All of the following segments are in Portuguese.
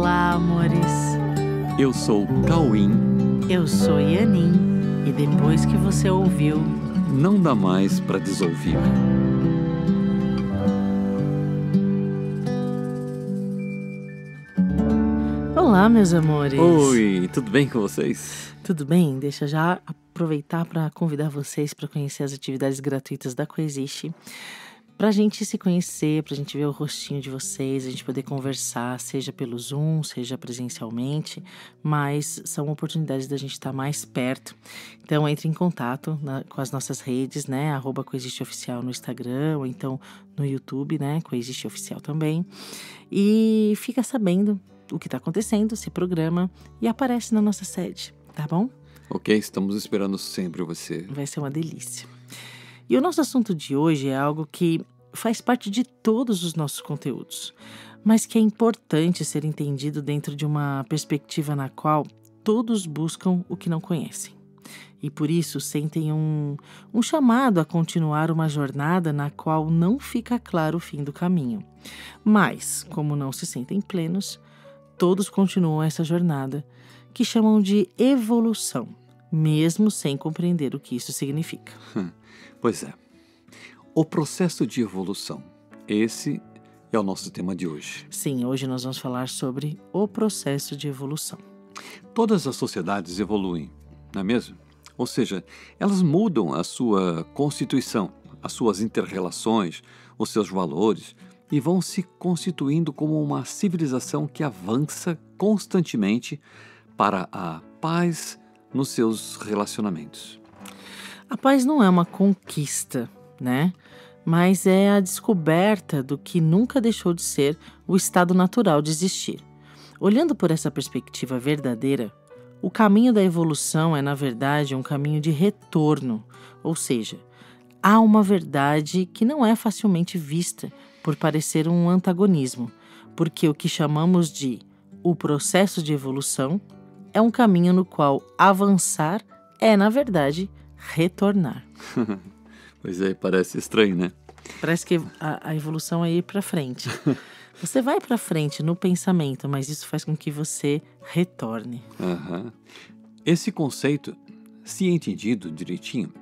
Olá, amores. Eu sou o Cauim. Eu sou Yanin. E depois que você ouviu, Não dá mais para desouvir. olá, meus amores. Oi, tudo bem com vocês? Tudo bem? Deixa eu já aproveitar para convidar vocês para conhecer as atividades gratuitas da Coexiste. Pra gente se conhecer, pra gente ver o rostinho de vocês, a gente poder conversar, seja pelo Zoom, seja presencialmente, mas são oportunidades da gente estar mais perto. Então, entre em contato com as nossas redes, né? @CoexisteOficial no Instagram, ou então no YouTube, né? Coexiste Oficial também. E fica sabendo o que tá acontecendo, se programa e aparece na nossa sede, tá bom? Ok, estamos esperando sempre você. Vai ser uma delícia. E o nosso assunto de hoje é algo que faz parte de todos os nossos conteúdos, mas que é importante ser entendido dentro de uma perspectiva na qual todos buscam o que não conhecem. E por isso sentem um chamado a continuar uma jornada na qual não fica claro o fim do caminho. Mas, como não se sentem plenos, todos continuam essa jornada, que chamam de evolução, mesmo sem compreender o que isso significa. Pois é, o processo de evolução. Esse é o nosso tema de hoje. Sim, hoje nós vamos falar sobre o processo de evolução. Todas as sociedades evoluem, não é mesmo? Ou seja, elas mudam a sua constituição, as suas inter-relações, os seus valores e vão se constituindo como uma civilização que avança constantemente para a paz nos seus relacionamentos. A paz não é uma conquista, né? Mas é a descoberta do que nunca deixou de ser o estado natural de existir. Olhando por essa perspectiva verdadeira, o caminho da evolução é, na verdade, um caminho de retorno, ou seja, há uma verdade que não é facilmente vista por parecer um antagonismo, porque o que chamamos de o processo de evolução é um caminho no qual avançar é, na verdade, retornar. Pois é, parece estranho, né? Parece que a evolução é ir para frente. Você vai para frente no pensamento, mas isso faz com que você retorne. Aham. Esse conceito, se entendido direitinho,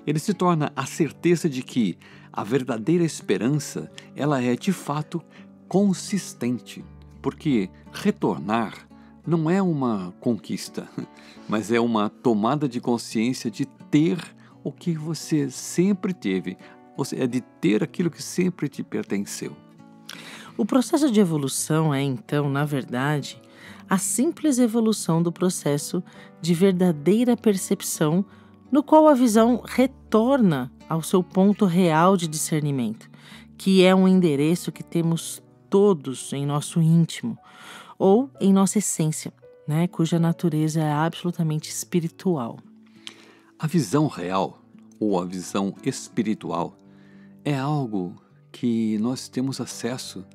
ele se torna a certeza de que a verdadeira esperança, ela é de fato consistente, porque retornar não é uma conquista, mas é uma tomada de consciência de ter o que você sempre teve, ou seja, é de ter aquilo que sempre te pertenceu. O processo de evolução é, então, na verdade, a simples evolução do processo de verdadeira percepção, no qual a visão retorna ao seu ponto real de discernimento, que é um endereço que temos todos em nosso íntimo, ou em nossa essência, né, cuja natureza é absolutamente espiritual. A visão real, ou a visão espiritual, é algo que nós temos acesso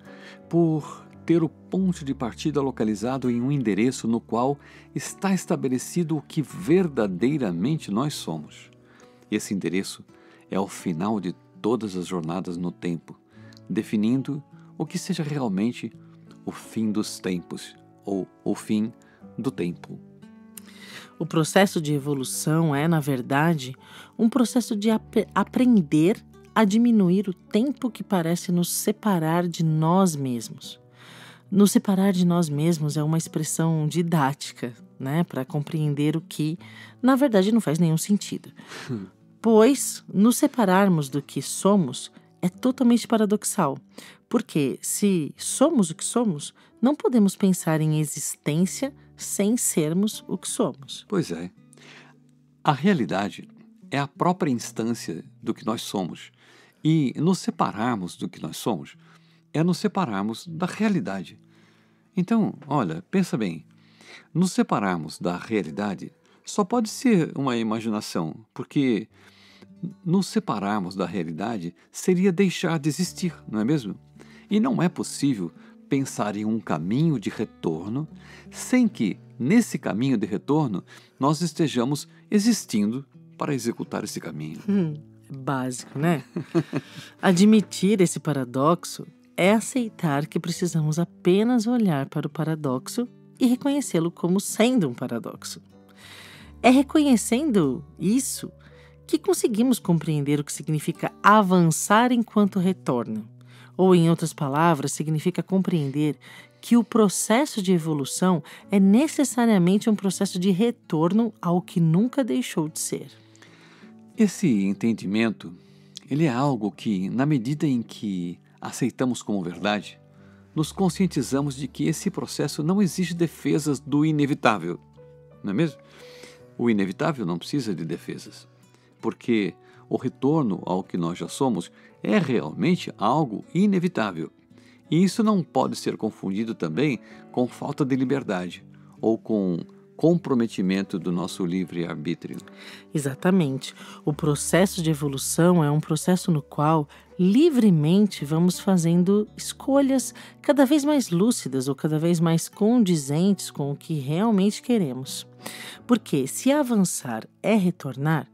por ter o ponto de partida localizado em um endereço no qual está estabelecido o que verdadeiramente nós somos. Esse endereço é o final de todas as jornadas no tempo, definindo o que seja realmente o fim dos tempos ou o fim do tempo. O processo de evolução é, na verdade, um processo de aprender a diminuir o tempo que parece nos separar de nós mesmos. Nos separar de nós mesmos é uma expressão didática, né, para compreender o que, na verdade, não faz nenhum sentido. Pois, nos separarmos do que somos é totalmente paradoxal, porque se somos o que somos, não podemos pensar em existência sem sermos o que somos. Pois é. A realidade é a própria instância do que nós somos. E nos separarmos do que nós somos é nos separarmos da realidade. Então, olha, pensa bem. Nos separarmos da realidade só pode ser uma imaginação, porque nos separarmos da realidade seria deixar de existir, não é mesmo? E não é possível pensar em um caminho de retorno sem que, nesse caminho de retorno, nós estejamos existindo para executar esse caminho. Básico, né? Admitir esse paradoxo é aceitar que precisamos apenas olhar para o paradoxo e reconhecê-lo como sendo um paradoxo. É reconhecendo isso que conseguimos compreender o que significa avançar enquanto retorna. Ou, em outras palavras, significa compreender que o processo de evolução é necessariamente um processo de retorno ao que nunca deixou de ser. Esse entendimento, ele é algo que, na medida em que aceitamos como verdade, nos conscientizamos de que esse processo não exige defesas do inevitável, não é mesmo? O inevitável não precisa de defesas, porque o retorno ao que nós já somos é realmente algo inevitável. E isso não pode ser confundido também com falta de liberdade ou com comprometimento do nosso livre-arbítrio. Exatamente. O processo de evolução é um processo no qual livremente vamos fazendo escolhas cada vez mais lúcidas ou cada vez mais condizentes com o que realmente queremos. Porque se avançar é retornar,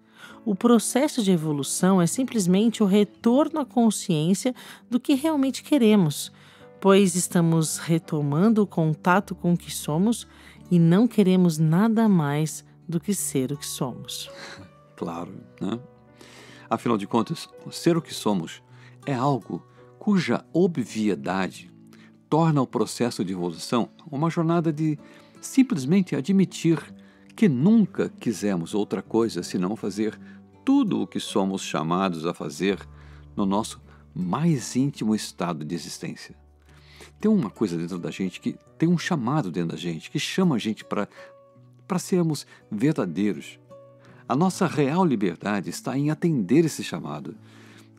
o processo de evolução é simplesmente o retorno à consciência do que realmente queremos, pois estamos retomando o contato com o que somos e não queremos nada mais do que ser o que somos. Claro, né? Afinal de contas, ser o que somos é algo cuja obviedade torna o processo de evolução uma jornada de simplesmente admitir que nunca quisemos outra coisa senão fazer tudo o que somos chamados a fazer no nosso mais íntimo estado de existência. Tem uma coisa dentro da gente que tem um chamado dentro da gente, que chama a gente para sermos verdadeiros. A nossa real liberdade está em atender esse chamado,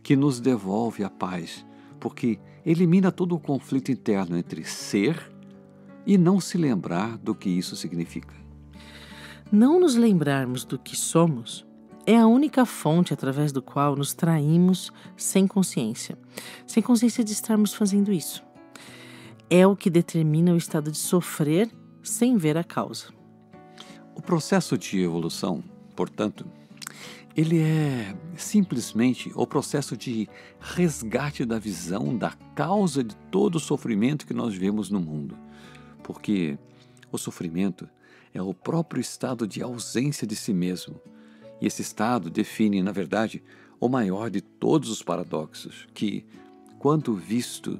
que nos devolve a paz, porque elimina todo o conflito interno entre ser e não se lembrar do que isso significa. Não nos lembrarmos do que somos é a única fonte através do qual nos traímos sem consciência de estarmos fazendo isso. É o que determina o estado de sofrer sem ver a causa. O processo de evolução, portanto, ele é simplesmente o processo de resgate da visão da causa de todo o sofrimento que nós vemos no mundo. Porque o sofrimento é o próprio estado de ausência de si mesmo. E esse estado define, na verdade, o maior de todos os paradoxos, que, quando visto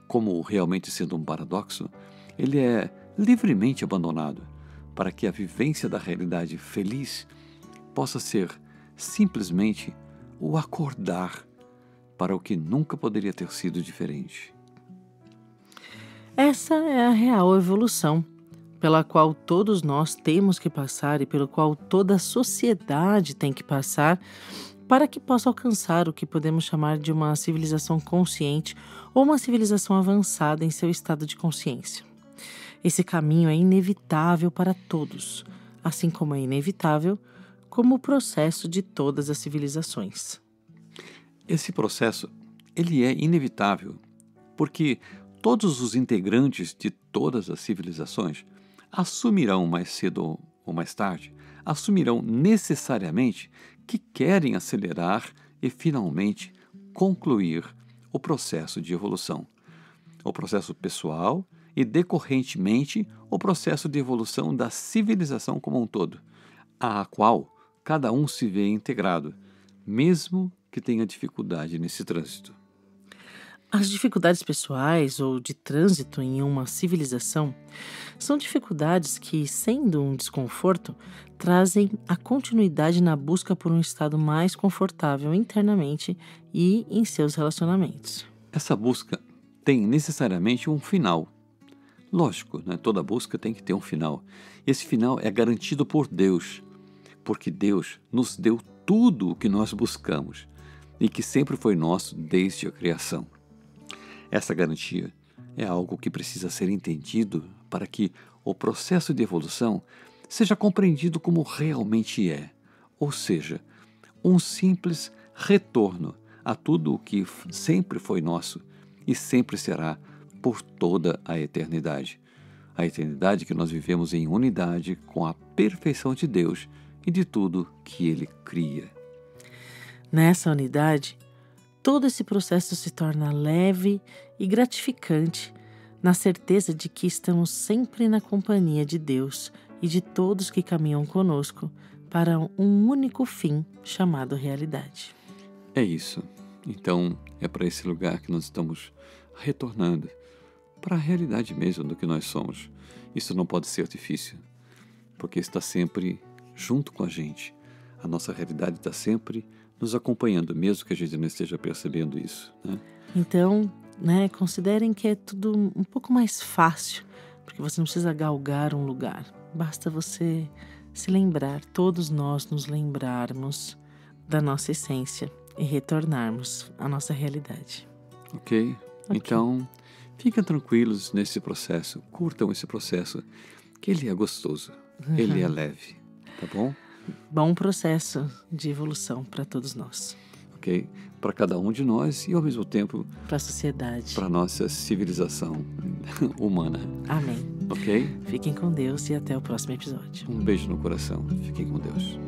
como realmente sendo um paradoxo, ele é livremente abandonado para que a vivência da realidade feliz possa ser simplesmente o acordar para o que nunca poderia ter sido diferente. Essa é a real evolução, pela qual todos nós temos que passar e pelo qual toda a sociedade tem que passar para que possa alcançar o que podemos chamar de uma civilização consciente ou uma civilização avançada em seu estado de consciência. Esse caminho é inevitável para todos, assim como é inevitável como o processo de todas as civilizações. Esse processo, ele é inevitável, porque todos os integrantes de todas as civilizações assumirão mais cedo ou mais tarde, assumirão necessariamente que querem acelerar e finalmente concluir o processo de evolução. O processo pessoal e, decorrentemente, o processo de evolução da civilização como um todo, à qual cada um se vê integrado, mesmo que tenha dificuldade nesse trânsito. As dificuldades pessoais ou de trânsito em uma civilização são dificuldades que, sendo um desconforto, trazem a continuidade na busca por um estado mais confortável internamente e em seus relacionamentos. Essa busca tem necessariamente um final. Lógico, né? Toda busca tem que ter um final. Esse final é garantido por Deus, porque Deus nos deu tudo o que nós buscamos e que sempre foi nosso desde a criação. Essa garantia é algo que precisa ser entendido para que o processo de evolução seja compreendido como realmente é, ou seja, um simples retorno a tudo o que sempre foi nosso e sempre será por toda a eternidade. A eternidade que nós vivemos em unidade com a perfeição de Deus e de tudo que Ele cria. Nessa unidade, todo esse processo se torna leve e gratificante, na certeza de que estamos sempre na companhia de Deus e de todos que caminham conosco para um único fim chamado realidade. É isso. Então, é para esse lugar que nós estamos retornando, para a realidade mesmo do que nós somos. Isso não pode ser difícil, porque está sempre junto com a gente. A nossa realidade está sempre nos acompanhando, mesmo que a gente não esteja percebendo isso, né? Então, considerem que é tudo um pouco mais fácil, porque você não precisa galgar um lugar. Basta você se lembrar, todos nós nos lembrarmos da nossa essência e retornarmos à nossa realidade. Ok? Então, fiquem tranquilos nesse processo, curtam esse processo, que ele é gostoso, ele é leve, tá bom? Bom processo de evolução para todos nós. Ok? Para cada um de nós e, ao mesmo tempo, para a sociedade, para a nossa civilização humana. Amém. Ok? Fiquem com Deus e até o próximo episódio. Um beijo no coração. Fiquem com Deus.